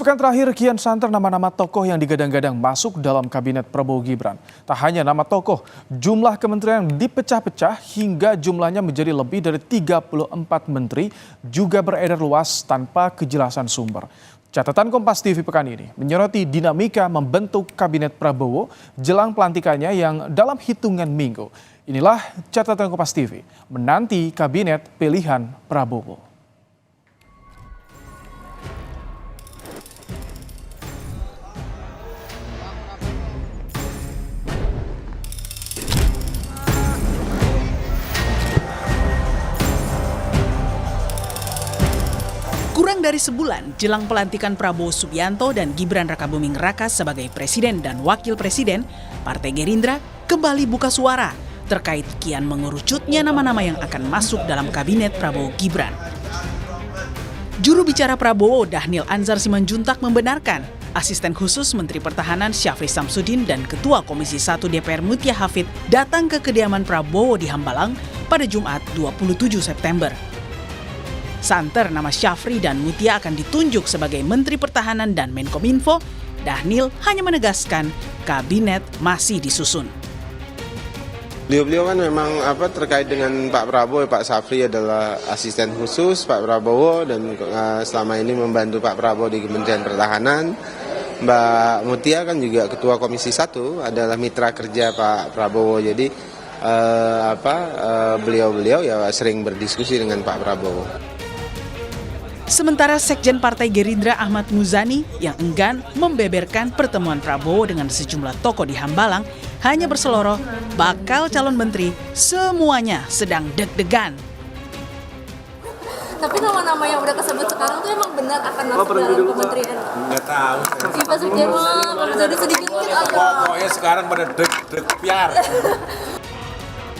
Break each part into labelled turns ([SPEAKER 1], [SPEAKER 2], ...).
[SPEAKER 1] Pekan terakhir kian santer nama-nama tokoh yang digadang-gadang masuk dalam kabinet Prabowo Gibran. Tak hanya nama tokoh, jumlah kementerian dipecah-pecah hingga jumlahnya menjadi lebih dari 34 menteri juga beredar luas tanpa kejelasan sumber. Catatan Kompas TV pekan ini menyoroti dinamika membentuk kabinet Prabowo jelang pelantikannya yang dalam hitungan minggu. Inilah catatan Kompas TV menanti kabinet pilihan Prabowo.
[SPEAKER 2] Kurang dari sebulan jelang pelantikan Prabowo Subianto dan Gibran Rakabuming Raka sebagai Presiden dan Wakil Presiden, Partai Gerindra kembali buka suara terkait kian mengerucutnya nama-nama yang akan masuk dalam kabinet Prabowo Gibran. Juru bicara Prabowo Dhanil Anzar Simanjuntak membenarkan Asisten Khusus Menteri Pertahanan Syafri Samsudin dan Ketua Komisi 1 DPR Mutia Hafid datang ke kediaman Prabowo di Hambalang pada Jumat 27 September. Santer nama Syafri dan Mutia akan ditunjuk sebagai Menteri Pertahanan dan Menkominfo, Dhanil hanya menegaskan kabinet masih disusun.
[SPEAKER 3] Beliau kan memang terkait dengan Pak Prabowo, Pak Syafri adalah asisten khusus Pak Prabowo dan selama ini membantu Pak Prabowo di Kementerian Pertahanan. Mbak Mutia kan juga Ketua Komisi 1 adalah mitra kerja Pak Prabowo. Jadi beliau ya sering berdiskusi dengan Pak Prabowo.
[SPEAKER 2] Sementara Sekjen Partai Gerindra Ahmad Muzani yang enggan membeberkan pertemuan Prabowo dengan sejumlah tokoh di Hambalang hanya berseloroh bakal calon menteri semuanya sedang deg-degan.
[SPEAKER 4] Tapi nama-nama yang udah kesebut sekarang tuh emang benar akan masuk dalam kementerian?
[SPEAKER 5] Nggak tahu.
[SPEAKER 4] Si Pak Sekjen mah jadi sedikit agak.
[SPEAKER 5] Pokoknya sekarang pada deg-piar.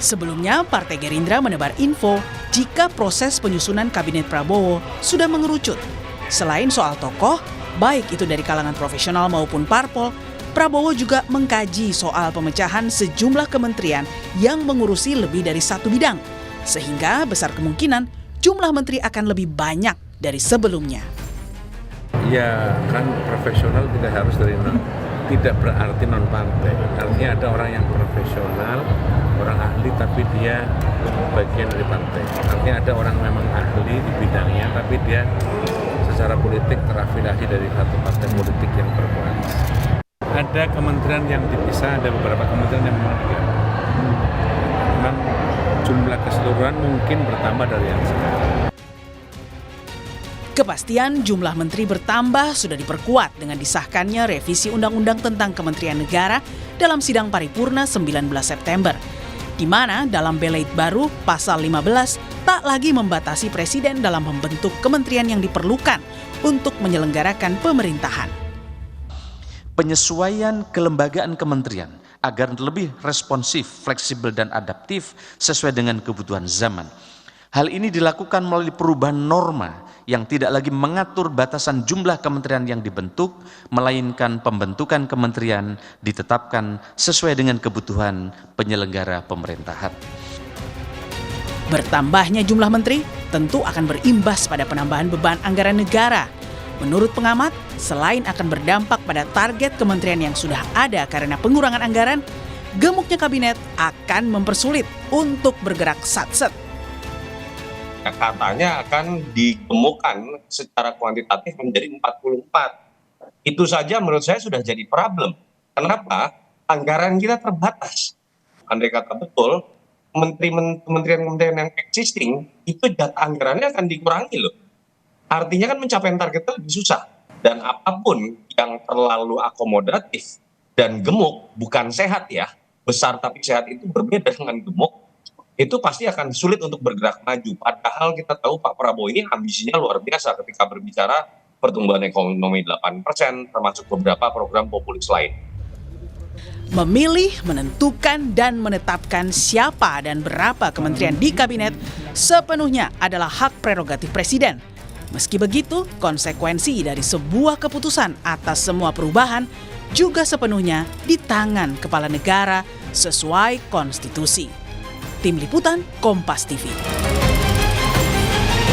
[SPEAKER 2] Sebelumnya, Partai Gerindra menebar info jika proses penyusunan kabinet Prabowo sudah mengerucut. Selain soal tokoh, baik itu dari kalangan profesional maupun parpol, Prabowo juga mengkaji soal pemecahan sejumlah kementerian yang mengurusi lebih dari satu bidang. Sehingga besar kemungkinan jumlah menteri akan lebih banyak dari sebelumnya.
[SPEAKER 6] Ya kan profesional tidak berarti non partai. Artinya ada orang yang profesional, orang ahli tapi dia bagian dari partai. Artinya ada orang memang ahli di bidangnya tapi dia secara politik terafiliasi dari satu partai politik yang berkoalisi. Ada kementerian yang dipisah, ada beberapa kementerian yang memang diganti. Memang jumlah keseluruhan mungkin bertambah dari yang sekarang.
[SPEAKER 2] Kepastian jumlah menteri bertambah sudah diperkuat dengan disahkannya revisi Undang-Undang tentang Kementerian Negara dalam sidang paripurna 19 September, di mana dalam belait baru pasal 15 tak lagi membatasi presiden dalam membentuk kementerian yang diperlukan untuk menyelenggarakan pemerintahan.
[SPEAKER 7] Penyesuaian kelembagaan kementerian agar lebih responsif, fleksibel, dan adaptif sesuai dengan kebutuhan zaman. Hal ini dilakukan melalui perubahan norma yang tidak lagi mengatur batasan jumlah kementerian yang dibentuk, melainkan pembentukan kementerian ditetapkan sesuai dengan kebutuhan penyelenggara pemerintahan.
[SPEAKER 2] Bertambahnya jumlah menteri tentu akan berimbas pada penambahan beban anggaran negara. Menurut pengamat, selain akan berdampak pada target kementerian yang sudah ada karena pengurangan anggaran, gemuknya kabinet akan mempersulit untuk bergerak satset.
[SPEAKER 8] Katanya akan digemukkan secara kuantitatif menjadi 44. Itu saja menurut saya sudah jadi problem. Kenapa? Anggaran kita terbatas. Andai kata betul, kementerian-kementerian yang existing, itu jatah anggarannya akan dikurangi loh. Artinya kan mencapai targetnya lebih susah. Dan apapun yang terlalu akomodatif dan gemuk, bukan sehat ya, besar tapi sehat itu berbeda dengan gemuk, itu pasti akan sulit untuk bergerak maju. Padahal kita tahu Pak Prabowo ini ambisinya luar biasa ketika berbicara pertumbuhan ekonomi 8%, termasuk beberapa program populis lain.
[SPEAKER 2] Memilih, menentukan, dan menetapkan siapa dan berapa kementerian di kabinet sepenuhnya adalah hak prerogatif presiden. Meski begitu, konsekuensi dari sebuah keputusan atas semua perubahan juga sepenuhnya di tangan kepala negara sesuai konstitusi. Tim Liputan Kompas TV.